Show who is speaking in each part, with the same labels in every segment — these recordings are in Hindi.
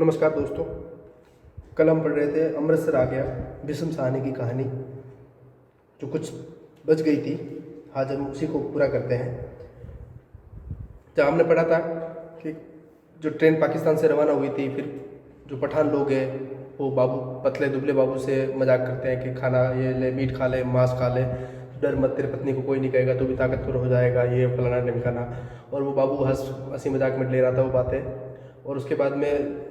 Speaker 1: नमस्कार दोस्तों। कल हम पढ़ रहे थे अमृतसर आ गया भीष्म सहानी की कहानी, जो कुछ बच गई थी। आज हम उसी को पूरा करते हैं। जहाँ हमने पढ़ा था कि जो ट्रेन पाकिस्तान से रवाना हुई थी, फिर जो पठान लोग हैं वो बाबू पतले दुबले बाबू से मजाक करते हैं कि खाना ये ले, मीट खा ले, मांस खा ले, डर मत, तेरी पत्नी को कोई नहीं कहेगा, तो भी ताकतवर हो जाएगा, ये फलाना ढिमकाना। और वो बाबू हंसी मजाक में ले रहा था वो बातें। और उसके बाद में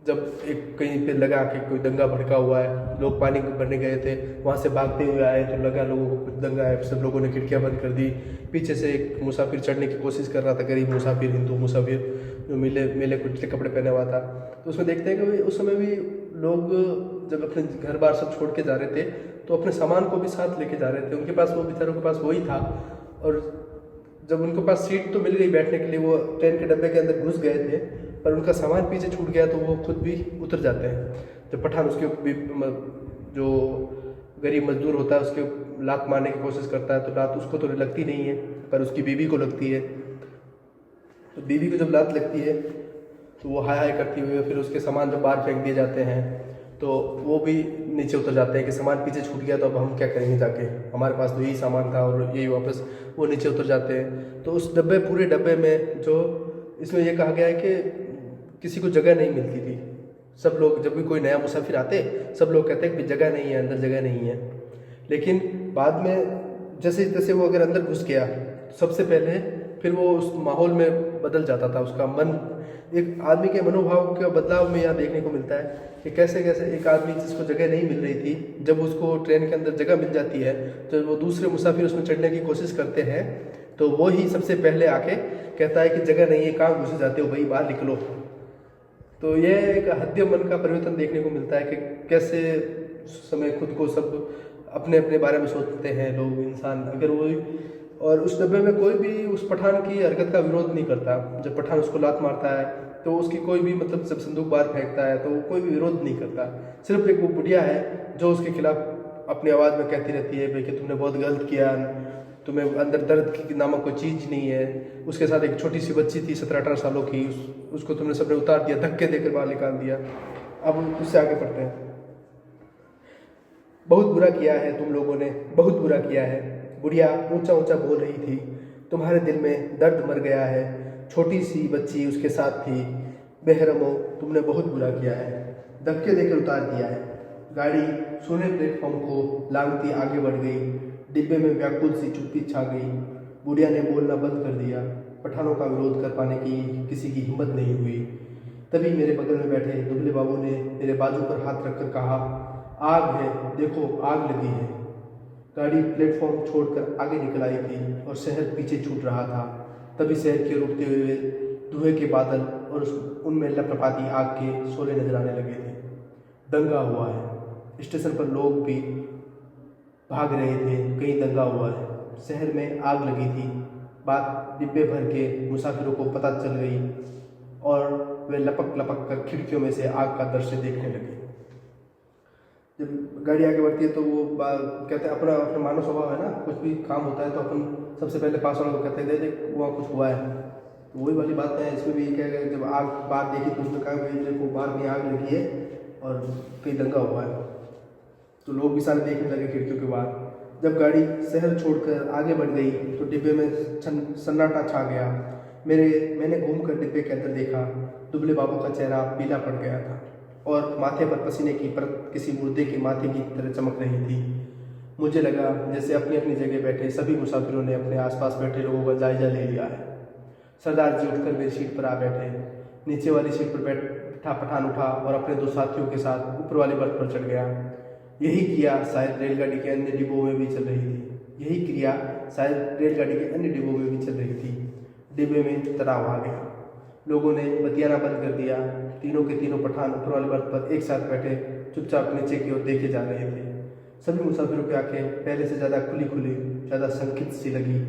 Speaker 1: जब एक कहीं पे लगा कि कोई दंगा भड़का हुआ है, लोग पानी भरने गए थे, वहाँ से भागते हुए आए तो लगा लोगों को कुछ दंगा है, सब लोगों ने खिड़कियाँ बंद कर दी। पीछे से एक मुसाफिर चढ़ने की कोशिश कर रहा था, गरीब मुसाफिर, हिंदू मुसाफिर, जो मेले मेले कुछ कपड़े पहने हुआ था। तो उसमें देखते हैं कि उस समय भी लोग जब अपने घर बार सब छोड़ के जा रहे थे तो अपने सामान को भी साथ लेके जा रहे थे। उनके पास वो बेचारों के पास वही था, और जब उनके पास सीट तो मिल गई बैठने के लिए, वो ट्रेन के डब्बे के अंदर घुस गए थे, पर उनका सामान पीछे छूट गया तो वो खुद भी उतर जाते हैं। जब पठान उसके जो गरीब मजदूर होता है उसके लात मारने की कोशिश करता है, तो लात उसको तो लगती नहीं है पर उसकी बीवी को लगती है। तो बीवी को जब लात लगती है तो वो हाय हाय करती हुई, फिर उसके सामान जब बाहर फेंक दिए जाते हैं तो वो भी नीचे उतर जाते हैं कि सामान पीछे छूट गया तो अब हम क्या करेंगे जाके, हमारे पास तो यही सामान था और यही वापस, वो नीचे उतर जाते हैं। तो उस डब्बे पूरे डब्बे में जो इसमें ये कहा गया है कि किसी को जगह नहीं मिलती थी। सब लोग, जब भी कोई नया मुसाफिर आते, सब लोग कहते हैं कि जगह नहीं है, अंदर जगह नहीं है। लेकिन बाद में जैसे तैसे वो अगर अंदर घुस गया तो सबसे पहले फिर वो उस माहौल में बदल जाता था, उसका मन, एक आदमी के मनोभाव के बदलाव में यहाँ देखने को मिलता है कि कैसे कैसे एक आदमी जिसको जगह नहीं मिल रही थी, जब उसको ट्रेन के अंदर जगह मिल जाती है तो वो दूसरे मुसाफिर उसमें चढ़ने की कोशिश करते हैं तो वो ही सबसे पहले आके कहता है कि जगह नहीं है, कहाँ घुस जाते हो भाई, बाहर निकलो। तो ये एक हद्य मन का परिवर्तन देखने को मिलता है कि कैसे समय खुद को सब अपने अपने बारे में सोचते हैं लोग, इंसान। अगर वो, और उस डब्बे में कोई भी उस पठान की हरकत का विरोध नहीं करता। जब पठान उसको लात मारता है तो उसकी कोई भी, मतलब जब संदूक बाहर फेंकता है तो वो कोई भी विरोध नहीं करता। सिर्फ एक वो बुढ़िया है जो उसके खिलाफ अपनी आवाज़ में कहती रहती है भाई कि तुमने बहुत गलत किया, तुम्हें अंदर दर्द की नामक कोई चीज़ नहीं है। उसके साथ एक छोटी सी बच्ची थी 17-18 सालों की, उसको तुमने सबने उतार दिया, धक्के देकर बाहर निकाल दिया। अब उससे आगे पढ़ते हैं। बहुत बुरा किया है तुम लोगों ने, बहुत बुरा किया है। बुढ़िया ऊंचा ऊंचा बोल रही थी, तुम्हारे दिल में दर्द मर गया है। छोटी सी बच्ची उसके साथ थी। बेहरमो, तुमने बहुत बुरा किया है, धक्के देकर उतार दिया है। गाड़ी सोने प्लेटफॉर्म को लांघती आगे बढ़ गई। डिब्बे में व्याकुल सी चुप्पी छा गई। बुढ़िया ने बोलना बंद कर दिया। पठानों का विरोध कर पाने की किसी की हिम्मत नहीं हुई। तभी मेरे बगल में बैठे दुबले बाबू ने मेरे बाजू पर हाथ रखकर कहा, आग है, देखो आग लगी है। गाड़ी प्लेटफॉर्म छोड़कर आगे निकल आई थी और शहर पीछे छूट रहा था। तभी शहर के रुकते हुए धुएं के बादल और उनमें लपलपाती आग के शोले नजर आने लगे थे। दंगा हुआ है। स्टेशन पर लोग भी भाग रहे थे, कहीं दंगा हुआ है। शहर में आग लगी थी। बात डिब्बे भर के मुसाफिरों को पता चल गई और वे लपक लपक कर खिड़कियों में से आग का दृश्य देखने लगे। जब गाड़ी आगे बढ़ती है तो वो कहते हैं, अपना अपना मानव स्वभाव है ना, कुछ भी काम होता है तो अपन सबसे पहले पास वालों को कहते हैं देख वहाँ कुछ हुआ है। तो वही वाली बात है, इसमें भी क्या है, जब आग बाहर देखी तो उसने कहा भाई देखो बाहर में आग लगी है और कहीं दंगा हुआ है। तो लोग भी सारे देखने लगे खिड़कियों के बाहर। जब गाड़ी शहर छोड़कर आगे बढ़ गई तो डिब्बे में सन्नाटा छा गया। मैंने घूमकर डिब्बे के अंदर देखा। दुबले बाबू का चेहरा पीला पड़ गया था और माथे पर पसीने की परत किसी मुर्दे के माथे की तरह चमक रही थी। मुझे लगा जैसे अपनी अपनी जगह बैठे सभी मुसाफिरों ने अपने आसपास बैठे लोगों का जायजा ले लिया है। सरदार जी उठकर मेरी सीट पर आ बैठे। नीचे वाली सीट पर बैठा पठान उठा और अपने दो साथियों के साथ ऊपर वाली बर्थ पर चढ़ गया। यही क्रिया शायद रेलगाड़ी के अन्य डिब्बों में भी चल रही थी। यही क्रिया शायद रेलगाड़ी के अन्य डिब्बों में भी चल रही थी। डिब्बे में तनाव आ गया। लोगों ने बतियाना बंद कर दिया। तीनों के तीनों पठान ऊपर वाली बर्थ पर एक साथ बैठे चुपचाप नीचे की ओर देखे जा रहे थे। सभी मुसाफिरों की आंखें पहले से ज़्यादा खुली खुली, ज़्यादा संकित सी लगी।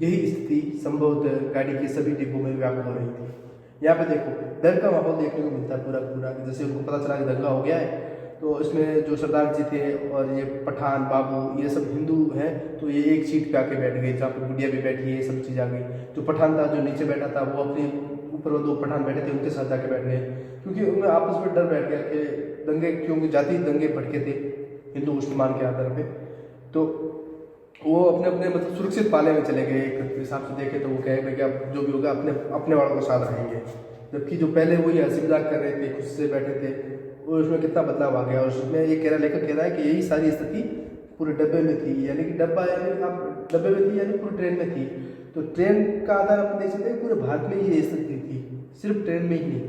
Speaker 1: यही स्थिति संभवतः गाड़ी के सभी डिब्बों में व्याप्त हो रही थी। यहाँ पे देखो डर का माहौल देखने को मिलता है पूरा पूरा। जैसे उनको पता चला कि दंगा हो गया है तो इसमें जो सरदार जी थे और ये पठान बाबू ये सब हिंदू हैं, तो ये एक सीट पे आके बैठ गए जहाँ पे बुढ़िया भी बैठी है, ये सब चीज़ आ गई। जो पठान था जो नीचे बैठा था वो अपनी ऊपर वो 2 पठान बैठे थे, उनके साथ जाके बैठ गए, क्योंकि उनमें आपस में डर बैठ गया कि दंगे, क्योंकि जाति दंगे भड़के थे हिंदू मुसलमान के आधार पे, तो वो अपने अपने मतलब सुरक्षित पाले में चले गए। एक हिसाब से देखे तो वो कहे भाई कि अब जो भी होगा अपने अपने वालों के साथ रहेंगे, जबकि जो पहले वही हंसी मजाक कर रहे थे, खुद से बैठे थे, और उसमें कितना बदलाव आ गया। और उसमें ये कह रहा, लेखक कह रहा है कि यही सारी स्थिति पूरे डब्बे में थी, यानी कि डब्बा यानी आप डब्बे में थी यानी पूरी ट्रेन में थी। तो ट्रेन का आधार आप देख सकते हैं पूरे भारत में ये स्थिति थी, सिर्फ ट्रेन में ही नहीं,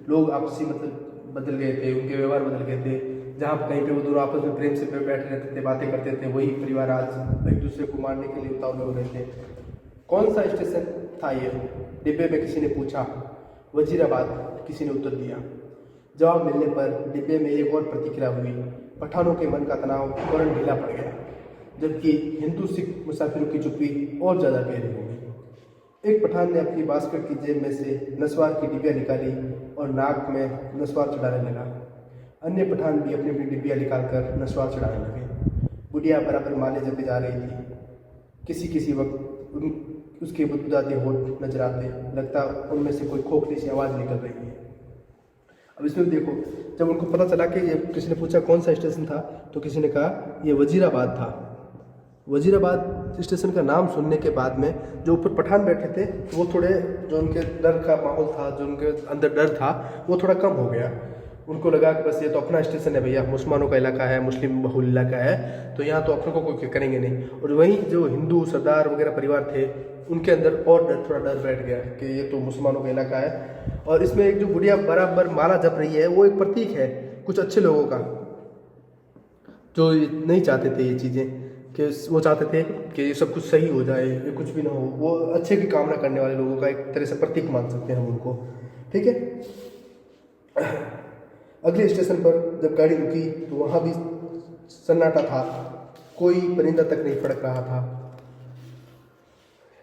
Speaker 1: लोग आपसी मतलब बदल गए थे, उनके व्यवहार बदल गए थे। जहाँ कहीं पे वो दोनों आपस में प्रेम से बैठे रहते थे, बातें करते थे, वही परिवार आज एक दूसरे को मारने के लिए उतावले हो रहे थे। कौन सा स्टेशन था ये? डिब्बे में किसी ने पूछा। वजीराबाद, किसी ने उत्तर दिया। जवाब मिलने पर डिब्बे में एक और प्रतिक्रिया हुई। पठानों के मन का तनाव फौरन ढीला पड़ गया, जबकि हिंदू सिख मुसाफिरों की चुप्पी और ज़्यादा गहरी हो गई। एक पठान ने अपनी बास्केट की जेब में से नस्वार की डिब्बियाँ निकाली और नाक में नस्वार चढ़ाने लगा। अन्य पठान भी अपनी अपनी डिब्बियाँ निकालकर नस्वार चढ़ाने लगे। बुढ़िया बराबर माले जपे जा रही थी। किसी वक्त उसके बुदबुदाते होठ नजर आते, लगता उनमें से कोई खोखली सी आवाज़ निकल रही है। अब इसमें देखो, जब उनको पता चला कि ये, किसी ने पूछा कौन सा स्टेशन था, तो किसी ने कहा ये वजीराबाद था। वजीराबाद स्टेशन का नाम सुनने के बाद में जो ऊपर पठान बैठे थे, वो थोड़े, जो उनके डर का माहौल था, जो उनके अंदर डर था, वो थोड़ा कम हो गया। उनको लगा कि बस ये तो अपना स्टेशन है भैया, मुसलमानों का इलाका है, मुस्लिम बहुल इलाका है, तो यहाँ तो अपने को कोई करेंगे नहीं। और वहीं जो हिंदू सरदार वगैरह परिवार थे, उनके अंदर और थोड़ा डर बैठ गया कि ये तो मुसलमानों का इलाका है। और इसमें एक जो बुढ़िया बराबर माला जप रही है, वो एक प्रतीक है कुछ अच्छे लोगों का, जो नहीं चाहते थे ये चीज़ें, कि वो चाहते थे कि ये सब कुछ सही हो जाए, ये कुछ भी ना हो, वो अच्छे की कामना करने वाले लोगों का एक तरह से प्रतीक मान सकते हैं हम उनको। ठीक है। अगले स्टेशन पर जब गाड़ी रुकी तो वहाँ भी सन्नाटा था, कोई परिंदा तक नहीं फड़क रहा था।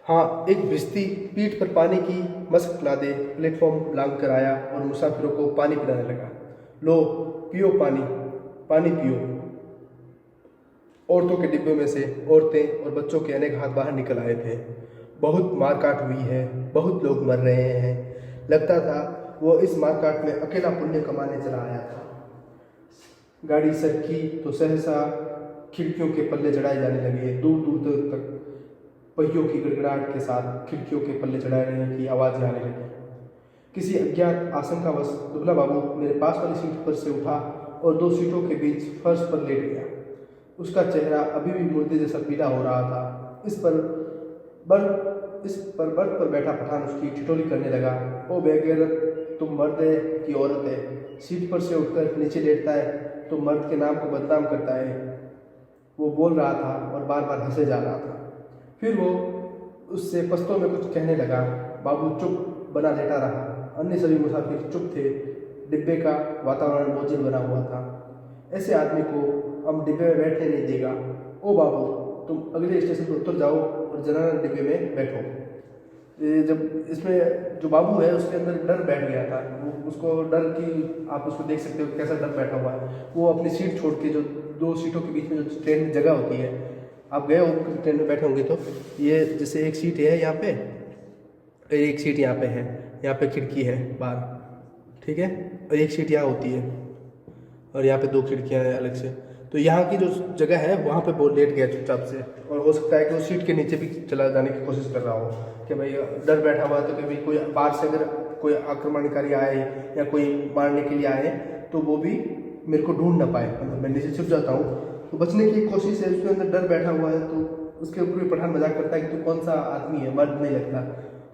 Speaker 1: हाँ, एक भिश्ती पीठ पर पानी की मस्क लादे प्लेटफॉर्म लांग कर आया और मुसाफिरों को पानी पिलाने लगा। लो पियो पानी, पानी पियो। औरतों के डिब्बे में से औरतें और बच्चों के अनेक हाथ बाहर निकल आए थे। बहुत मारकाट हुई है, बहुत लोग मर रहे हैं। लगता था वो इस मारकाट में अकेला पुण्य कमाने चला आया था। गाड़ी सरकी तो सहसा खिड़कियों के पल्ले चढ़ाए जाने लगे। दूर दूर तक पहियों की गड़गड़ाहट के साथ खिड़कियों के पल्ले चढ़ाने की आवाज़ आने लगी। किसी अज्ञात आशंकावश दुबला बाबू मेरे पास वाली सीट पर से उठा और 2 सीटों के बीच फर्श पर लेट गया। उसका चेहरा अभी भी मुर्दे जैसा पीला हो रहा था। इस पर बर्थ पर बैठा पठान उसकी ठिठोली करने लगा। ओ बेगैरत, तुम मर्द है कि औरत है? सीट पर से उठकर नीचे लेटता है तो मर्द के नाम को बदनाम करता है। वो बोल रहा था और बार बार हंसे जा रहा था। फिर वो उससे पश्तो में कुछ कहने लगा। बाबू चुप बना लेटा रहा। अन्य सभी मुसाफिर चुप थे। डिब्बे का वातावरण बोझिल बना हुआ था। ऐसे आदमी को हम डिब्बे में बैठने नहीं देगा। ओ बाबू, तुम अगले स्टेशन पर उतर जाओ और जनाना डिब्बे में बैठो। जब इसमें जो बाबू है उसके अंदर डर बैठ गया था। वो उसको डर की, आप उसको देख सकते हो कैसा डर बैठा हुआ है। वो अपनी सीट छोड़ के, जो 2 सीटों के बीच में जो ट्रेन में जगह होती है, आप गए हो ट्रेन में बैठे होंगे, तो ये जैसे एक सीट है यहाँ पे, एक सीट यहाँ पे है, यहाँ पे खिड़की है बाहर, ठीक है, और एक सीट यहाँ होती है और यहाँ पे 2 खिड़कियाँ हैं अलग से। तो यहाँ की जो जगह है वहाँ पे वो लेट गया चुपचाप से, और हो सकता है कि वो सीट के नीचे भी चला जाने की कोशिश कर रहा हो कि भाई डर बैठा हुआ है, तो कि भाई कोई बाहर से अगर कोई आक्रमणकारी आए या कोई मारने के लिए आए तो वो भी मेरे को ढूंढ ना पाए, मतलब मैं नीचे छुप जाता हूँ। तो बचने की कोशिश है, उसके अंदर डर बैठा हुआ है। तो उसके ऊपर भी पठान मजाक करता है कि तू कौन सा आदमी है, मर्द नहीं लगता,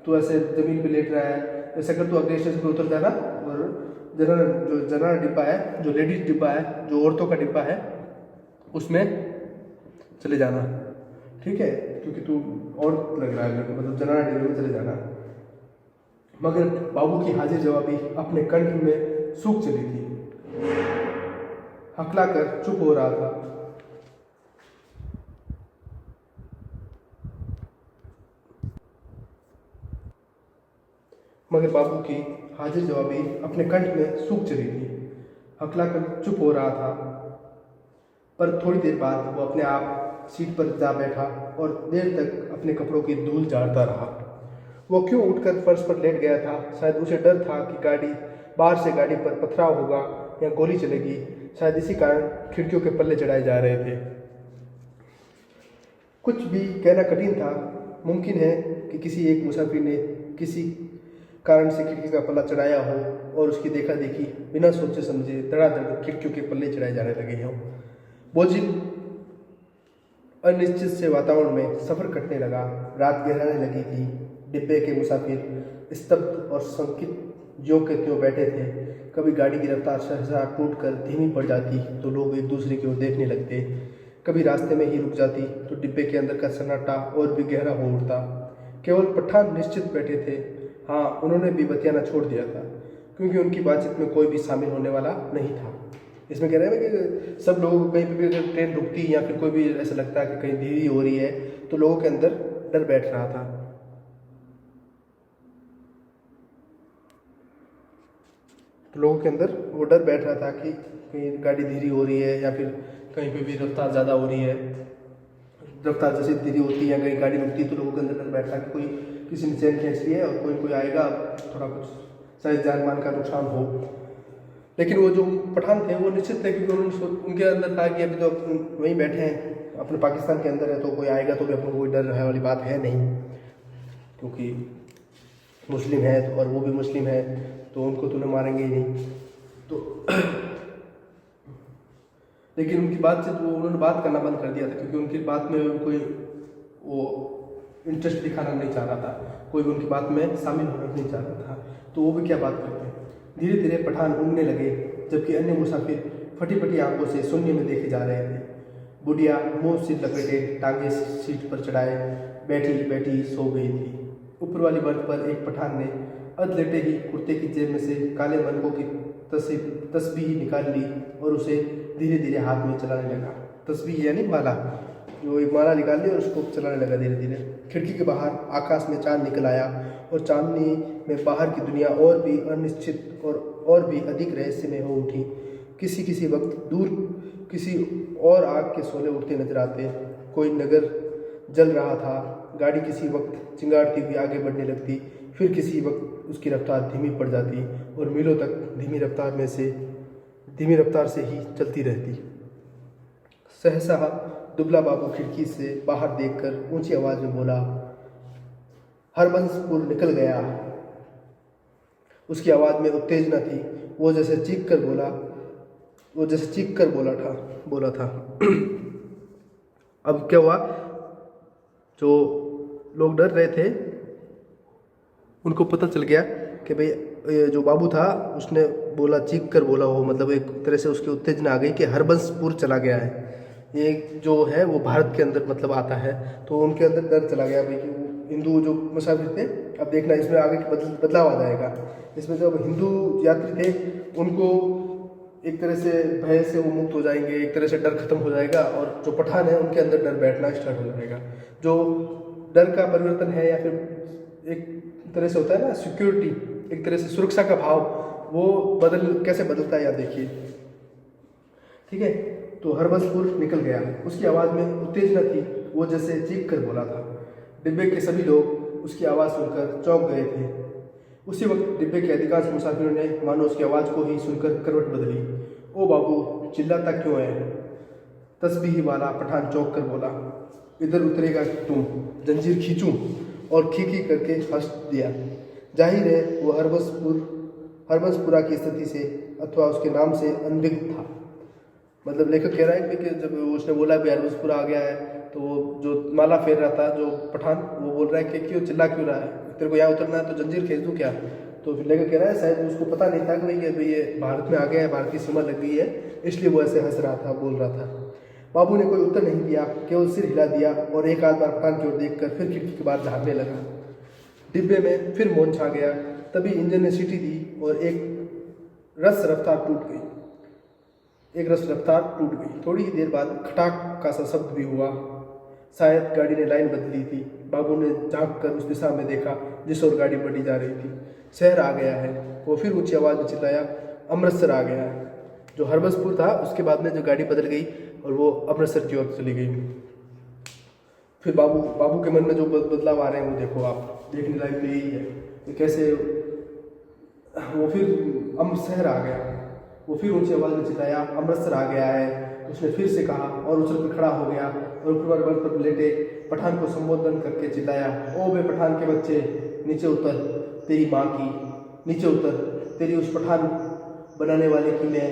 Speaker 1: तू ऐसे ज़मीन पर लेट रहा है। ऐसा कर, तू अगले स्टेशन पर उतर जाना और जनरल डिब्बा है, जो लेडीज डिब्बा है, जो औरतों का डिब्बा है, उसमें चले जाना, ठीक है, क्योंकि तू औरत लग रहा है, मतलब जनरल डिब्बे में चले जाना। मगर बाबू की हाजिर जवाबी अपने कंठ में सूख चली थी। हकला कर चुप हो रहा था। मगर बाबू की हाजिर जवाबी अपने कंठ में सूख चली थी। हकला कर चुप हो रहा था। पर थोड़ी देर बाद वो अपने आप सीट पर जा बैठा और देर तक अपने कपड़ों की धूल झाड़ता रहा। वो क्यों उठकर फर्श पर लेट गया था? शायद उसे डर था कि बाहर से गाड़ी पर पथराव होगा या गोली चलेगी। शायद इसी कारण खिड़कियों के पल्ले चढ़ाए जा रहे थे। कुछ भी कहना कठिन था। मुमकिन है कि किसी एक मुसाफिर ने किसी कारण से खिड़की का पल्ला चढ़ाया हो और उसकी देखा देखी बिना सोचे समझे धड़ाधड़ खिड़कियों के पल्ले चढ़ाए जाने लगे हों। बोझिल अनिश्चित से वातावरण में सफ़र कटने लगा। रात गहराने लगी थी। डिब्बे के मुसाफिर स्तब्ध और शंकित ज्यों के त्यों बैठे थे। कभी गाड़ी की रफ्तार सहसा टूटकर धीमी पड़ जाती तो लोग एक दूसरे की ओर देखने लगते। कभी रास्ते में ही रुक जाती तो डिब्बे के अंदर का सन्नाटा और भी गहरा हो उठता। केवल पठान निश्चित बैठे थे। हाँ, उन्होंने भी बतियाना छोड़ दिया था, क्योंकि उनकी बातचीत में कोई भी शामिल होने वाला नहीं था। इसमें कह रहे हैं कि सब लोगों को कहीं पर भी अगर ट्रेन रुकती या फिर कोई भी ऐसा लगता है कि कहीं धीरे हो रही है तो लोगों के अंदर डर बैठ रहा था। तो लोगों के अंदर वो डर बैठ रहा था कि कहीं गाड़ी धीरे हो रही है या फिर कहीं पे भी रफ्तार ज़्यादा हो रही है। रफ्तार जैसे धीरे होती है या कहीं गाड़ी रुकती है तो लोगों के अंदर डर बैठता है कि कोई किसी ने चैन खींच ली है और कोई आएगा, थोड़ा कुछ शायद जान मान का नुकसान हो। लेकिन वो जो पठान थे वो निश्चित थे, क्योंकि उनके अंदर था कि अभी तो वहीं बैठे हैं, अपने पाकिस्तान के अंदर है, तो कोई आएगा तो भी अपने कोई डर है वाली बात है नहीं, क्योंकि मुस्लिम है और वो भी मुस्लिम है तो उनको तो न मारेंगे ही नहीं। तो लेकिन उनकी बातचीत वो उन्होंने बात करना बंद कर दिया था, क्योंकि उनकी बात में कोई वो इंटरेस्ट दिखाना नहीं चाह रहा था, कोई भी उनकी बात में शामिल होना नहीं चाह रहा था। तो वो भी क्या बात करते हैं। धीरे धीरे पठान उड़ने लगे, जबकि अन्य मुसाफिर फटी फटी आंखों से शून्य में देखे जा रहे थे। बुढ़िया मुंह से लपेटे टांगे सीट पर चढ़ाए बैठी बैठी सो गई थी। ऊपर वाली बर्थ पर एक पठान ने अध लेटे ही कुर्ते की जेब में से काले बनकों की तस्बीह निकाल ली और उसे धीरे धीरे हाथ में चलाने लगा। तस्बीह यानी माला, जो एक माला निकाल ली और उसको चलाने लगा धीरे धीरे। खिड़की के बाहर आकाश में चांद निकल आया और चांदनी में बाहर की दुनिया और भी अनिश्चित और भी अधिक रहस्यमय हो उठी। किसी वक्त दूर किसी और आग के शोले उठते नजर आते। कोई नगर जल रहा था। गाड़ी किसी वक्त चिंगारती हुई आगे बढ़ने लगती, फिर किसी वक्त उसकी रफ्तार धीमी पड़ जाती और मीलों तक धीमी रफ्तार से ही चलती रहती। सहसा दुबला बाबू खिड़की से बाहर देखकर ऊंची आवाज में बोला, हरबंसपुर निकल गया। उसकी आवाज में उत्तेजना थी। वो जैसे चीख कर बोला था। अब क्या हुआ, जो लोग डर रहे थे उनको पता चल गया कि भाई जो बाबू था उसने बोला, चीख कर बोला, वो मतलब एक तरह से उसकी उत्तेजना आ गई कि हरबंसपुर चला गया है। ये जो है वो भारत के अंदर मतलब आता है, तो उनके अंदर डर चला गया भाई कि वो हिंदू जो मुसाफिर थे। अब देखना इसमें आगे बदलाव आ जाएगा। इसमें जो हिंदू यात्री थे उनको एक तरह से भय से वो मुक्त हो जाएंगे, एक तरह से डर खत्म हो जाएगा, और जो पठान है उनके अंदर डर बैठना स्टार्ट हो जाएगा। जो डर का परिवर्तन है या फिर एक तरह से होता है ना सिक्योरिटी, एक तरह से सुरक्षा का भाव, वो कैसे बदलता है, या देखिए। ठीक है, तो हरबंसपुर निकल गया। उसकी आवाज़ में उत्तेजना थी। वो जैसे चीख कर बोला था। डिब्बे के सभी लोग उसकी आवाज़ सुनकर चौंक गए थे। उसी वक्त डिब्बे के अधिकांश मुसाफिरों ने मानो उसकी आवाज़ को ही सुनकर करवट बदली। ओ बाबू, चिल्लाता क्यों है? तस्बीह वाला पठान चौंक कर बोला, इधर उतरेगा तुम, जंजीर खींचूं? और खी करके हंस दिया। जाहिर है वो हरबंसपुरा की स्थिति से अथवा उसके नाम से अनभिज्ञ था। मतलब लेखक कह रहा है कि जब उसने बोला भी हरबंसपुरा आ गया है, तो वो जो माला फेर रहा था जो पठान, वो बोल रहा है कि क्यों चिल्ला क्यों रहा है, तेरे को यहाँ उतरना है तो जंजीर खींच दूँ क्या? तो फिर लेखक कह रहा है शायद उसको पता नहीं था कि भाई ये भारत में आ गया है, भारत की सीमा लग गई है, इसलिए वो ऐसे हंस रहा था, बोल रहा था। बाबू ने कोई उत्तर नहीं दिया, केवल सिर हिला दिया और एक आध बार पठान की ओर देखकर फिर खिड़की के बाहर झाँकने लगा। डिब्बे में फिर मौन छा गया। तभी इंजन ने सीटी दी और एक रस रफ्तार टूट गई। थोड़ी ही देर बाद खटाक का सा शब्द भी हुआ। शायद गाड़ी ने लाइन बदली थी। बाबू ने झाँक कर उस दिशा में देखा जिस ओर गाड़ी बढ़ी जा रही थी। शहर आ गया है। वो फिर ऊंची आवाज़ में चिल्लाया, अमृतसर आ गया है। जो हरबंसपुर था उसके बाद में जो गाड़ी बदल गई और वो अमृतसर की ओर चली गई। फिर बाबू के मन में जो बदलाव आ रहे हैं वो देखो आप, देखने लायक तो यही है कि कैसे वो फिर अमृतसर आ गया। वो फिर ऊंची आवाज़ में चिल्लाया अमृतसर आ गया है। उसने फिर से कहा और उछल कर खड़ा हो गया और फिर बर्थ पर लेटे पठान को संबोधन करके चिल्लाया, ओ बे पठान के बच्चे, नीचे उतर, तेरी माँ की नीचे उतर, तेरी उस पठान बनाने वाले की मैं,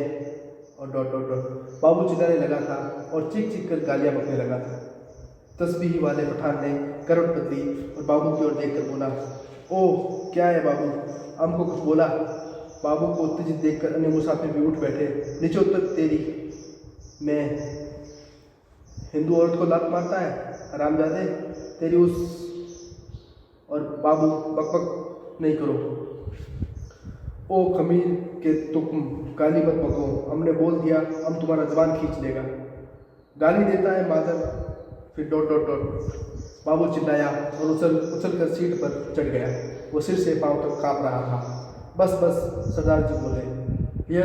Speaker 1: और डॉट डॉट डॉट। बाबू चिल्लाने लगा था और चीख चीख कर गालियाँ बकने लगा था। तस्बीह वाले पठान ने करवट बदली और बाबू की ओर देखकर बोला, ओ क्या है बाबू, हमको कुछ बोला। बाबू को उत्तेजित देखकर अन्य मुसाफिर भी उठ बैठे। नीचे उतर, तेरी मैं, हिंदू औरत को लात मारता है हरामजादे, तेरी उस, और बाबू बकबक नहीं करो, ओ खमीर के तुम गाली मत बको, हमने बोल दिया, हम तुम्हारा जबान खींच लेगा। गाली देता है मादर, फिर डॉट डॉट डॉट। बाबू चिल्लाया और उछल कर सीट पर चढ़ गया। वो सिर से पांव तक कांप रहा था। बस बस, सरदार जी बोले, यह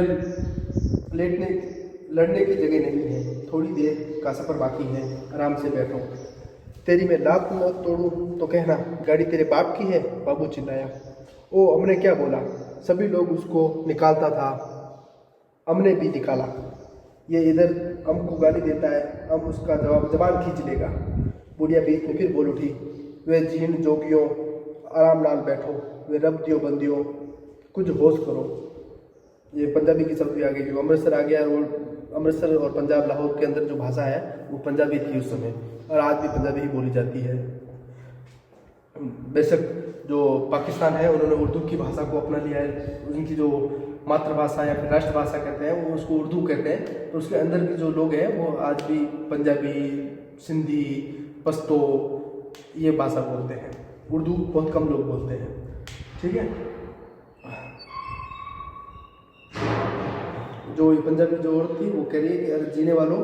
Speaker 1: लड़ने की जगह नहीं है, थोड़ी देर का सफ़र बाकी है, आराम से बैठो। तेरी मैं लात न तोड़ूं तो कहना गाड़ी तेरे बाप की है, बाबू चिल्लाया। ओ हमने क्या बोला, सभी लोग उसको निकालता था, हमने भी निकाला। ये इधर हमको गाली देता है, हम उसका जबान खींच लेगा। बुढ़िया बीच में फिर बोल उठी, वे जीन जोगियों, आराम नाल बैठो, वे रब दियो बंदियों, कुछ होश करो। ये पंजाबी की शब्द भी आ गई, जो अमृतसर आ गया। और अमृतसर और पंजाब लाहौर के अंदर जो भाषा है वो पंजाबी थी उस समय, और आज भी पंजाबी ही बोली जाती है। बेशक जो पाकिस्तान है उन्होंने उर्दू की भाषा को अपना लिया है, उनकी जो मातृभाषा या फिर राष्ट्रभाषा कहते हैं वो उसको उर्दू कहते हैं। तो उसके अंदर के जो लोग हैं वो आज भी पंजाबी, सिंधी, पश्तो ये भाषा बोलते हैं। उर्दू बहुत कम लोग बोलते हैं। ठीक है, जो ये पंजाबी जो औरत थी वो कह रही है कि अरे जीने वालों,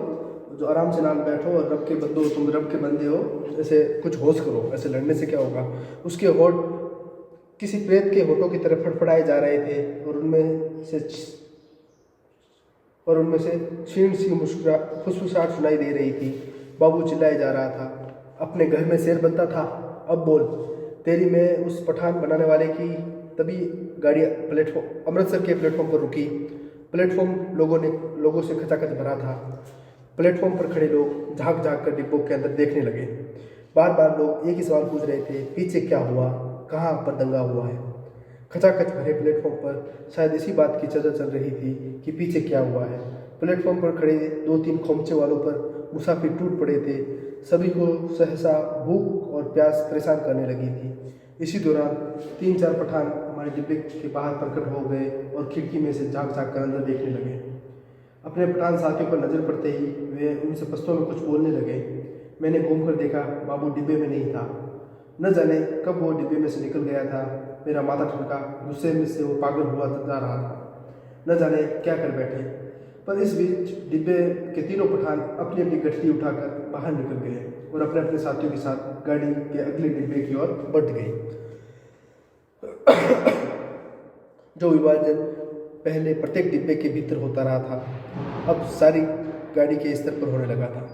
Speaker 1: जो आराम से नाल बैठो और रब के बंदो, तुम रब के बंदे हो, ऐसे कुछ होश करो, ऐसे लड़ने से क्या होगा। उसके होठ किसी प्रेत के होठों की तरफ फड़फड़ाए जा रहे थे और उनमें से क्षीण सी फुसफुसाहट सुनाई दे रही थी। बाबू चिल्लाए जा रहा था, अपने घर में शेर बनता था, अब बोल, तेरी मैं उस पठान बनाने वाले की। तभी गाड़ी अमृतसर के प्लेटफॉर्म पर रुकी। प्लेटफॉर्म लोगों से खचाखच भरा था। प्लेटफॉर्म पर खड़े लोग झांक झांक कर डिब्बों के अंदर देखने लगे। बार बार लोग एक ही सवाल पूछ रहे थे, पीछे क्या हुआ, कहाँ पर दंगा हुआ है। खचाखच भरे प्लेटफॉर्म पर शायद इसी बात की चर्चा चल रही थी कि पीछे क्या हुआ है। प्लेटफॉर्म पर खड़े 2-3 खोमचे वालों पर मुसाफिर टूट पड़े थे। सभी को सहसा भूख और प्यास परेशान करने लगी थी। इसी दौरान 3-4 पठान हमारे डिब्बे के बाहर प्रकट हो गए और खिड़की में से झांक झांक कर अंदर देखने लगे। अपने पठान साथियों पर नज़र पड़ते ही वे उनसे पश्तो में कुछ बोलने लगे। मैंने घूमकर देखा, बाबू डिब्बे में नहीं था। न जाने कब वो डिब्बे में से निकल गया था। मेरा माथा ठनका, गुस्से में से वो पागल हुआ जा रहा था। न जाने क्या कर बैठे। पर इस बीच डिब्बे के तीनों पठान अपनी अपनी गठरी उठाकर बाहर निकल गए और अपने अपने साथियों के साथ गाड़ी के अगले डिब्बे की ओर बढ़ गए। जो विभाजन पहले प्रत्येक डिब्बे के भीतर होता रहा था, अब सारी गाड़ी के स्तर पर होने लगा था।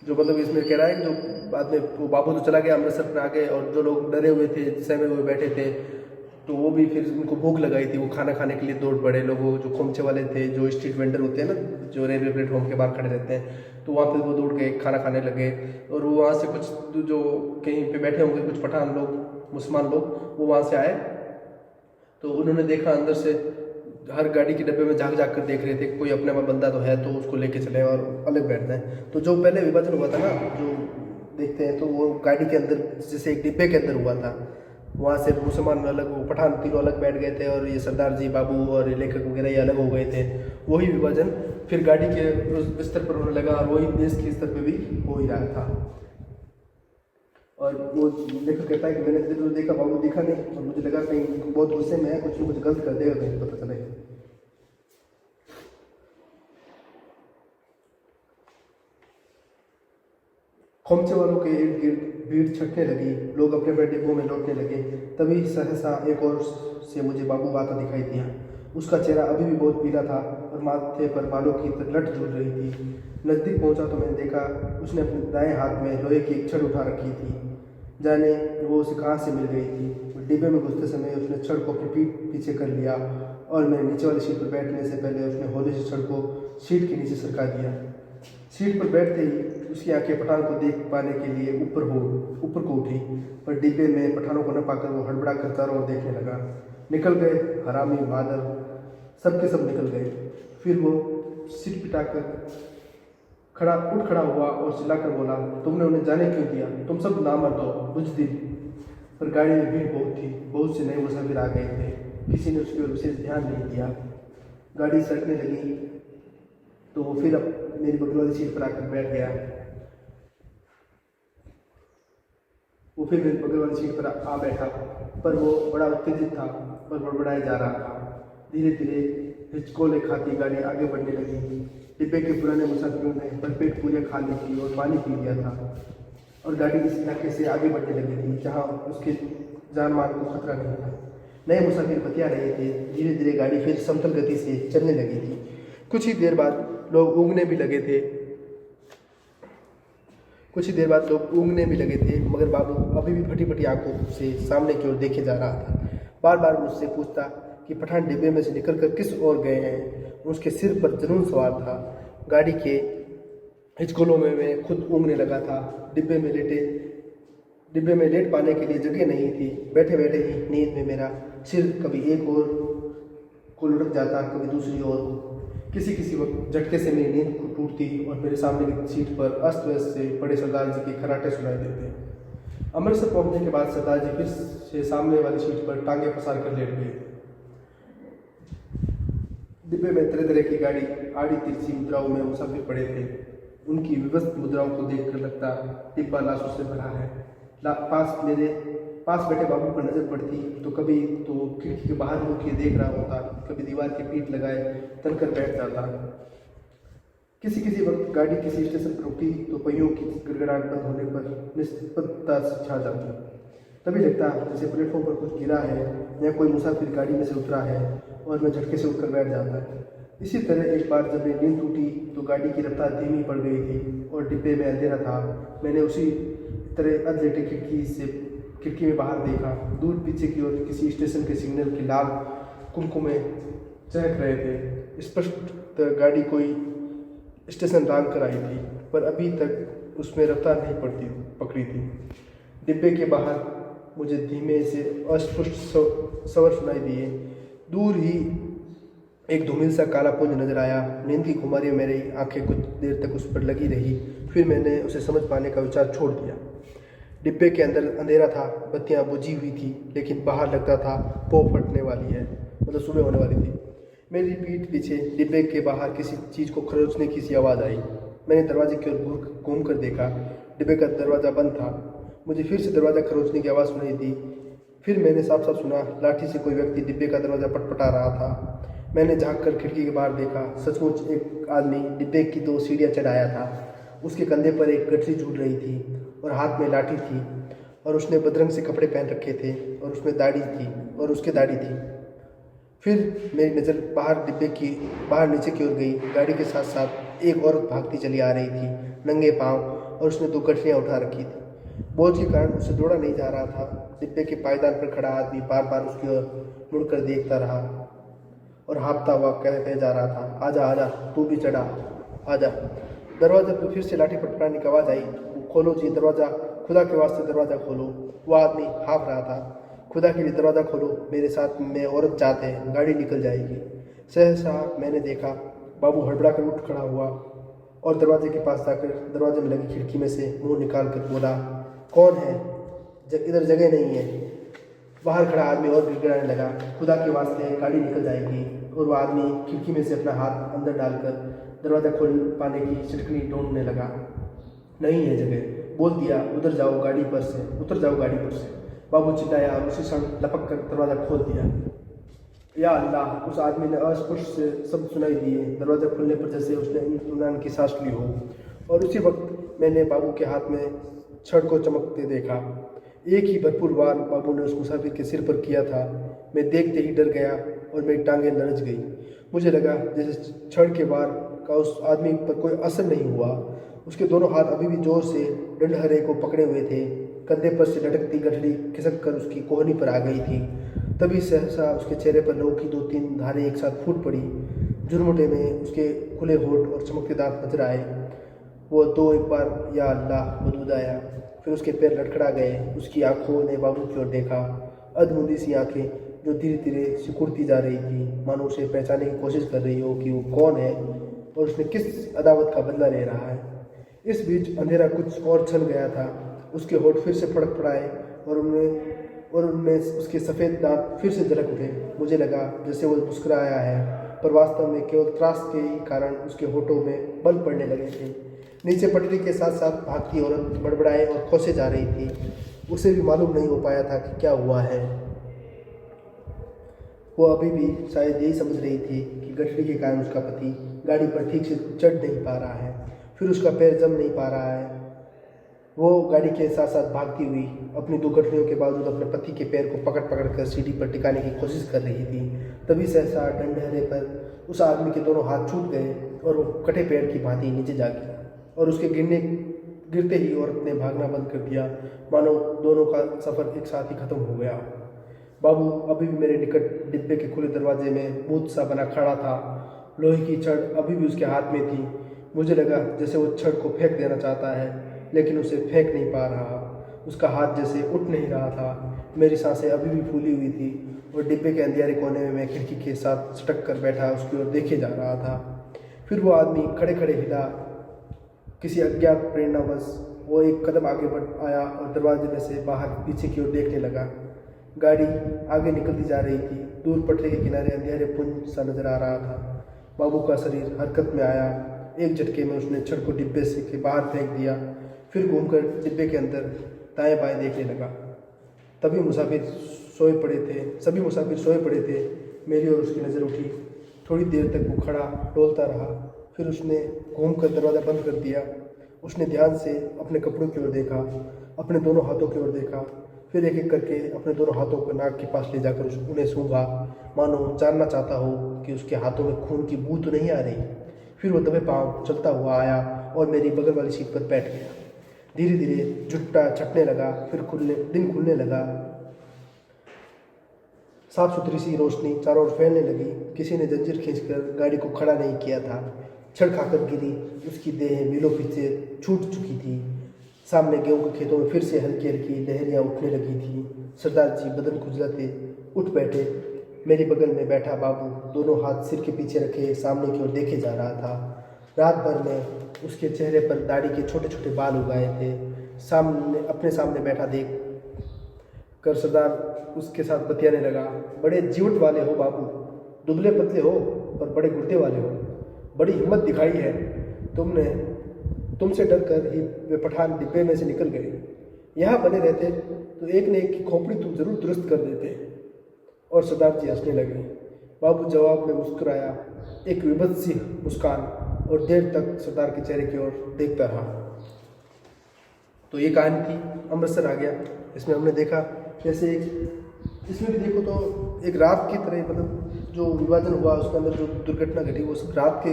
Speaker 1: जो मतलब इसमें कह रहा है कि जो बाद में वो बाबू तो चला गया, अमृतसर पर आ गए, और जो लोग डरे हुए थे, सहमे हुए बैठे थे, तो वो भी फिर उनको भूख लगाई थी, वो खाना खाने के लिए दौड़ पड़े। लोगों जो खोमचे वाले थे, जो स्ट्रीट वेंडर होते हैं ना, जो रेलवे प्लेटफॉर्म के बाहर खड़े रहते हैं, तो वहाँ पे वो दौड़ के खाना खाने लगे। और वो वहाँ से कुछ जो कहीं पे बैठे होंगे कुछ पठान लोग, मुसलमान लोग, वो वहाँ से आए, तो उन्होंने देखा अंदर से हर गाड़ी के डब्बे में झाँक झाँक कर देख रहे थे, कोई अपने में बंदा तो है तो उसको लेके चले और अलग बैठते हैं। तो जो पहले विभाजन हुआ था ना, जो देखते हैं, तो वो गाड़ी के अंदर जैसे एक डिब्बे के अंदर हुआ था, वहाँ से मुसलमान अलग, वो पठान तीनों अलग बैठ गए थे, और ये सरदार जी, बाबू और लेखक वगैरह ये अलग हो गए थे। वही विभाजन फिर गाड़ी के स्तर पर होने लगा, और वही देश के स्तर पर भी हो ही रहा था। और वो लेखक कहता है कि मैंने जब देखा, बाबू दिखा नहीं, और मुझे लगा कहीं बहुत गुस्से में है, कुछ गलत कर देगा, कहीं पता चले। खोमचे वालों के इर्द गिर्द भीड़ छटने लगी, लोग अपने अपने डिब्बों में लौटने लगे। तभी सहसा एक और से मुझे बाबू आता दिखाई दिया। उसका चेहरा अभी भी बहुत पीला था और माथे पर बालों की लट झूल रही थी। नज़दीक पहुंचा तो मैंने देखा उसने अपने दाएं हाथ में लोहे की एक छड़ उठा रखी थी। जाने वो उसे कहाँ से मिल गई थी। डिब्बे में घुसते समय उसने छड़ को अपनी पीठ पीछे कर लिया और मैं नीचे वाली सीट पर बैठने से पहले उसने हौले से छड़ को सीट के नीचे सरका दिया। सीट पर बैठते ही उसकी आंखें पठान को देख पाने के लिए ऊपर को उठी, पर डिब्बे में पठानों को न पाकर वो हड़बड़ा कर चारों ओर देखने लगा। निकल गए हरामी बादल, सब के सब निकल गए। फिर वो सिर पिटाकर उठ खड़ा हुआ और चिल्लाकर बोला, तुमने उन्हें जाने क्यों दिया? तुम सब नामर्द हो, बुज़दिल। पर गाड़ी में भीड़ बहुत थी, बहुत से नए मुसाफिर आ गए थे। किसी ने उसकी ओर विशेष ध्यान नहीं दिया। गाड़ी सरकने लगी तो वो फिर अब मेरी बगल वाली सीट पर आकर बैठ गया। वो फिर मेरी बगल वाली सीट पर आ बैठा, पर वो बड़ा उत्तेजित था और बड़बड़ाए जा रहा था। धीरे धीरे हिचकोले खाती गाड़ी आगे बढ़ने लगी। डिब्बे के पुराने मुसाफिरों ने भरपेट पूरियाँ खा ली थी और पानी पी लिया था और गाड़ी इस इलाके से आगे बढ़ने लगी थी जहाँ उसके जान माल को खतरा नहीं था। नए मुसाफिर बतिया रहे थे। धीरे धीरे गाड़ी फिर समतल गति से चलने लगी थी। कुछ ही देर बाद लोग ऊँघने भी लगे थे। मगर बाबू अभी भी फटी फटी आंखों से सामने की ओर देखे जा रहा था। बार बार मुझसे पूछता कि पठान डिब्बे में से निकलकर किस ओर गए हैं। उसके सिर पर जुनून सवार था। गाड़ी के हिचकोलों में मैं खुद ऊँघने लगा था। डिब्बे में लेट पाने के लिए जगह नहीं थी। बैठे बैठे ही नींद में मेरा सिर कभी एक ओर को लुढ़क जाता, कभी दूसरी ओर को। किसी वक्त झटके से मेरी नींद टूटती और मेरे सामने की सीट पर अस्त व्यस्त से पड़े सरदार जी के खराटे सुनाई देते। अमृतसर पहुंचने के बाद सरदार जी फिर से सामने वाली सीट पर टांगे पसार कर लेट गए। डिब्बे में तरह तरह की गाड़ी आड़ी तिरछी मुद्राओं में मुसाफिर पड़े थे। उनकी विवस्त मुद्राओं को देखकर लगता डिब्बा लाशों से भरा है। मेरे पास बैठे बाबू पर नजर पड़ती तो कभी तो खिड़की के बाहर मुड़ के देख रहा होता, कभी दीवार की पीठ लगाए तनकर बैठ जाता। किसी वक्त गाड़ी किसी स्टेशन पर रुकी तो पहियों की गड़गड़ाहट बंद होने पर निस्तब्धता छा जाती। तभी लगता जैसे प्लेटफॉर्म पर कुछ गिरा है या कोई मुसाफिर गाड़ी में से उतरा है और मैं झटके से उठकर बैठ जाता है। इसी तरह एक बार जब मेरी नींद टूटी तो गाड़ी की रफ्तार धीमी पड़ गई थी और डिब्बे में अंधेरा था। मैंने उसी तरह अधलेटे खिड़की में बाहर देखा। दूर पीछे की ओर किसी स्टेशन के सिग्नल के लाल कुमकुमे चहक रहे थे। स्पष्ट गाड़ी कोई स्टेशन रांग कर आई थी, पर अभी तक उसमें रफ्तार नहीं पकड़ी थी। डिब्बे के बाहर मुझे धीमे से अस्पष्ट स्वर सुनाई दिए। दूर ही एक धूमिल सा काला पुंज नजर आया। नींद की खुमारी में मेरी आंखें कुछ देर तक उस पर लगी रही, फिर मैंने उसे समझ पाने का विचार छोड़ दिया। डिब्बे के अंदर अंधेरा था, बत्तियां बुझी हुई थी, लेकिन बाहर लगता था पौ फटने वाली है, मतलब सुबह होने वाली थी। मेरी पीठ पीछे डिब्बे के बाहर किसी चीज़ को खरोचने की सी आवाज़ आई। मैंने दरवाजे की ओर घूम कर देखा। डिब्बे का दरवाज़ा बंद था। मुझे फिर से दरवाज़ा खरोचने की आवाज़ सुनाई दी। फिर मैंने साफ साफ सुना लाठी से कोई व्यक्ति डिब्बे का दरवाज़ा पटपटा रहा था। मैंने झाँक कर खिड़की के बाहर देखा। सचमुच एक आदमी डिब्बे की 2 सीढ़ियाँ चढ़ आया था। उसके कंधे पर एक गठरी झूल रही थी और हाथ में लाठी थी और उसने बदरंग से कपड़े पहन रखे थे और उसकी दाढ़ी थी। फिर मेरी नज़र डिब्बे की बाहर नीचे की ओर गई। गाड़ी के साथ साथ एक औरत भागती चली आ रही थी, नंगे पाँव, और उसने 2 गठरियाँ उठा रखी थी। बोझ के कारण उसे दौड़ा नहीं जा रहा था। डिब्बे के पायदान पर खड़ा आदमी बार बार उसकी ओर मुड़कर देखता रहा और हाँफता हुआ कह जा रहा था, आजा आजा, तू भी चढ़ा, आजा। दरवाजे पर फिर से लाठी पटपटाने की आवाज़ आई। खोलो जी दरवाज़ा, खुदा के वास्ते दरवाज़ा खोलो। वो आदमी हाँफ रहा था, खुदा के लिए दरवाज़ा खोलो, मेरे साथ में औरत जाते हैं, गाड़ी निकल जाएगी। सहसा मैंने देखा बाबू हड़बड़ा कर उठ खड़ा हुआ और दरवाजे के पास जाकर दरवाजे में लगी खिड़की में से मुंह निकाल कर बोला, कौन है? इधर जगह नहीं है। बाहर खड़ा आदमी और गिड़गिड़ाने लगा, खुदा के वास्ते गाड़ी निकल जाएगी। और वह आदमी खिड़की में से अपना हाथ अंदर डालकर दरवाज़ा खोल पाने की छिटकनी ढूंढने लगा। नहीं है जगह। बोल दिया, उतर जाओ गाड़ी पर से। बाबू चिल्लाया और उसी क्षण लपक कर दरवाज़ा खोल दिया। या अल्लाह, उस आदमी ने अस्पष्ट से शब्द सुनाई दिए। दरवाज़ा खुलने पर जैसे उसने इत्मीनान की सांस ली हो। और उसी वक्त मैंने बाबू के हाथ में छड़ को चमकते देखा। एक ही भरपूर वार बाबू ने उस मुसाफिर के सिर पर किया था। मैं देखते ही डर गया और मेरी टांगें लरच गई। मुझे लगा जैसे छड़ के वार का उस आदमी पर कोई असर नहीं हुआ। उसके दोनों हाथ अभी भी जोर से डंडहरे को पकड़े हुए थे। कंधे पर से लटकती गठरी खिसक कर उसकी कोहनी पर आ गई थी। तभी सहसा उसके चेहरे पर लहू की 2-3 धारें एक साथ फूट पड़ी। झुरमुटे में उसके खुले होठ और चमकते दांत नजर आए। वो तो एक बार या अल्लाह बदबुदाया, फिर उसके पैर लड़खड़ा गए। उसकी आंखों ने बाबू की ओर देखा, अधमुंदी सी आंखें जो धीरे धीरे सिकुड़ती जा रही थी, मानो उसे पहचानने की कोशिश कर रही हो कि वो कौन है और उसने किस अदावत का बदला ले रहा है। इस बीच अंधेरा कुछ और छन गया था। उसके होठ फिर से फड़क पड़ाए और उनमें उसके सफ़ेद दांत फिर से झलक उठे। मुझे लगा जैसे वो मुस्कुराया है, पर वास्तव में केवल त्रास के ही कारण उसके होठों में बल पड़ने लगे थे। नीचे पटरी के साथ साथ भागती औरत बड़बड़ाए और खोसे जा रही थी। उसे भी मालूम नहीं हो पाया था कि क्या हुआ है। वो अभी भी शायद यही समझ रही थी कि गठरी के कारण उसका पति गाड़ी पर ठीक से चढ़ नहीं पा रहा है, फिर उसका पैर जम नहीं पा रहा है। वो गाड़ी के साथ साथ भागती हुई अपनी 2 गठरियों के बावजूद अपने पति के पैर को पकड़ पकड़ कर सीढ़ी पर टिकाने की कोशिश कर रही थी। तभी सहसा डंडहरे पर उस आदमी के दोनों हाथ छूट गए और वो कटे पैर की भांति नीचे जा गिरा और उसके गिरते ही औरत ने भागना बंद कर दिया, मानो दोनों का सफ़र एक साथ ही खत्म हो गया। बाबू अभी भी मेरे निकट डिब्बे के खुले दरवाजे में बूथ सा बना खड़ा था। लोहे की छड़ अभी भी उसके हाथ में थी। मुझे लगा जैसे वो छड़ को फेंक देना चाहता है, लेकिन उसे फेंक नहीं पा रहा। उसका हाथ जैसे उठ नहीं रहा था। मेरी सांसें अभी भी फूली हुई थी और डिब्बे के अंधेरे कोने में मैं खिड़की के साथ सटक कर बैठा उसकी ओर देखे जा रहा था। फिर वो आदमी खड़े खड़े हिला। किसी अज्ञात प्रेरणावश वो एक कदम आगे बढ़ आया और दरवाजे में से बाहर पीछे की ओर देखने लगा। गाड़ी आगे निकलती जा रही थी। दूर पटरी के किनारे अंधेरे पुंज सा नजर आ रहा था। बाबू का शरीर हरकत में आया। एक झटके में उसने छड़ को डिब्बे से के बाहर फेंक दिया, फिर घूमकर डिब्बे के अंदर दाएं बाएं देखने लगा। सभी मुसाफिर सोए पड़े थे। मेरी और उसकी नज़र उठी। थोड़ी देर तक वो खड़ा डोलता रहा, फिर उसने घूमकर दरवाज़ा बंद कर दिया। उसने ध्यान से अपने कपड़ों की ओर देखा, अपने दोनों हाथों की ओर देखा, फिर एक एक करके अपने दोनों हाथों को नाक के पास ले जाकर उन्हें सूंघा, मानो जानना चाहता हो कि उसके हाथों में खून की बू तो नहीं आ रही। फिर वो दबे पाँव चलता हुआ आया और मेरी बगल वाली सीट पर बैठ गया। धीरे धीरे झुट्टा छटने लगा, फिर दिन खुलने लगा। साफ सुथरी सी रोशनी चारों ओर फैलने लगी। किसी ने जंजीर खींचकर गाड़ी को खड़ा नहीं किया था। छड़ खाकर गिरी उसकी देह मीलों पीछे छूट चुकी थी। सामने गेहूं के खेतों में फिर से हल्की हल्की लहरियां उठने लगी थी। सरदार जी बदन खुजलाते उठ बैठे। मेरी बगल में बैठा बाबू दोनों हाथ सिर के पीछे रखे सामने की ओर देखे जा रहा था। रात भर में उसके चेहरे पर दाढ़ी के छोटे छोटे बाल उगाए थे। अपने सामने बैठा देख कर सरदार उसके साथ बतियाने लगा। बड़े जीवट वाले हो बाबू, दुबले पतले हो पर बड़े गुर्दे वाले हो। बड़ी हिम्मत दिखाई है तुमसे डर कर ही वे पठान डिब्बे में से निकल गए। यहाँ बने रहते तो एक ने एक की खोपड़ी तुम जरूर दुरुस्त कर देते। और सरदार जी हंसने लगे। बाबू जवाब में मुस्कुराया, एक विभत्स सी मुस्कान, और देर तक सरदार के चेहरे की ओर देखता रहा। तो ये कहानी थी अमृतसर आ गया। इसमें हमने देखा जैसे इसमें भी देखो तो एक रात की तरह, मतलब जो विभाजन हुआ उसके अंदर जो दुर्घटना घटी वो सब रात के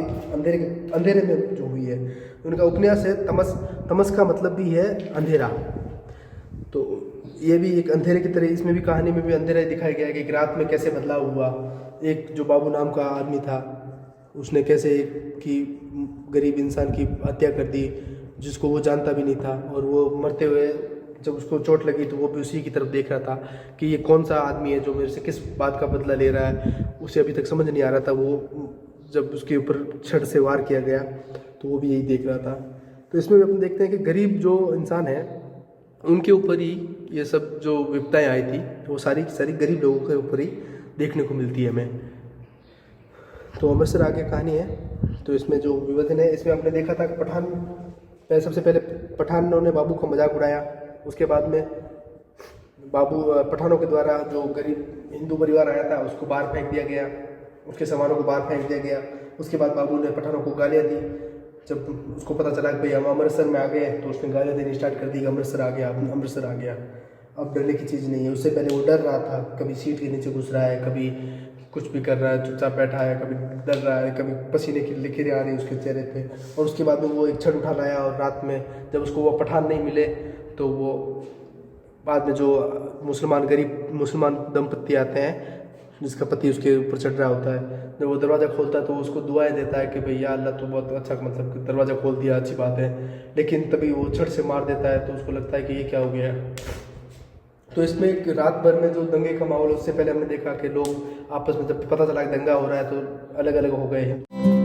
Speaker 1: अंधेरे में जो हुई है। उनका उपन्यास है तमस का मतलब भी है अंधेरा। तो ये भी एक अंधेरे की तरह, इसमें भी कहानी में भी अंधेरा ही दिखाया गया है कि एक रात में कैसे बदलाव हुआ। एक जो बाबू नाम का आदमी था उसने कैसे कि गरीब इंसान की हत्या कर दी जिसको वो जानता भी नहीं था, और वो मरते हुए जब उसको चोट लगी तो वो भी उसी की तरफ देख रहा था कि ये कौन सा आदमी है जो मेरे से किस बात का बदला ले रहा है। उसे अभी तक समझ नहीं आ रहा था। वो जब उसके ऊपर छड़ से वार किया गया तो वो भी यही देख रहा था। तो इसमें भी अपन देखते हैं कि गरीब जो इंसान है उनके ऊपर ही ये सब जो विपदाएं आई थी वो सारी गरीब लोगों के ऊपर ही देखने को मिलती है हमें। तो अमृतसर आगे कहानी है। तो इसमें जो विभाजन है, इसमें आपने देखा था कि सबसे पहले पठानों ने बाबू का मजाक उड़ाया। उसके बाद में पठानों के द्वारा जो गरीब हिंदू परिवार आया था उसको बाहर फेंक दिया गया, उसके सामानों को बाहर फेंक दिया गया। उसके बाद बाबू ने पठानों को गालियाँ दी। जब उसको पता चला कि भाई हम अमृतसर में आ गए तो उसने गालियाँ देनी स्टार्ट कर दी कि अमृतसर आ गया, अब डरने की चीज़ नहीं है। उससे पहले वो डर रहा था, कभी सीट के नीचे घुस रहा है, कभी कुछ भी कर रहा है, चुपचाप बैठा है, कभी डर रहा है, कभी पसीने की लकीरें आ रही है उसके चेहरे पे। और उसके बाद में वो एक छड़ उठा लाया और रात में जब उसको वो पठान नहीं मिले तो वो बाद में जो गरीब मुसलमान दंपत्ति आते हैं जिसका पति उसके ऊपर चढ़ रहा होता है, जब वो दरवाज़ा खोलता है तो उसको दुआएं देता है कि भैया अल्लाह तो बहुत अच्छा, मतलब कि दरवाज़ा खोल दिया, अच्छी बात है। लेकिन तभी वो छड़ से मार देता है तो उसको लगता है कि ये क्या हो गया। तो इसमें एक रात भर में जो दंगे का माहौल, उससे पहले हमने देखा कि लोग आपस में जब पता चला कि दंगा हो रहा है तो अलग अलग हो गए हैं।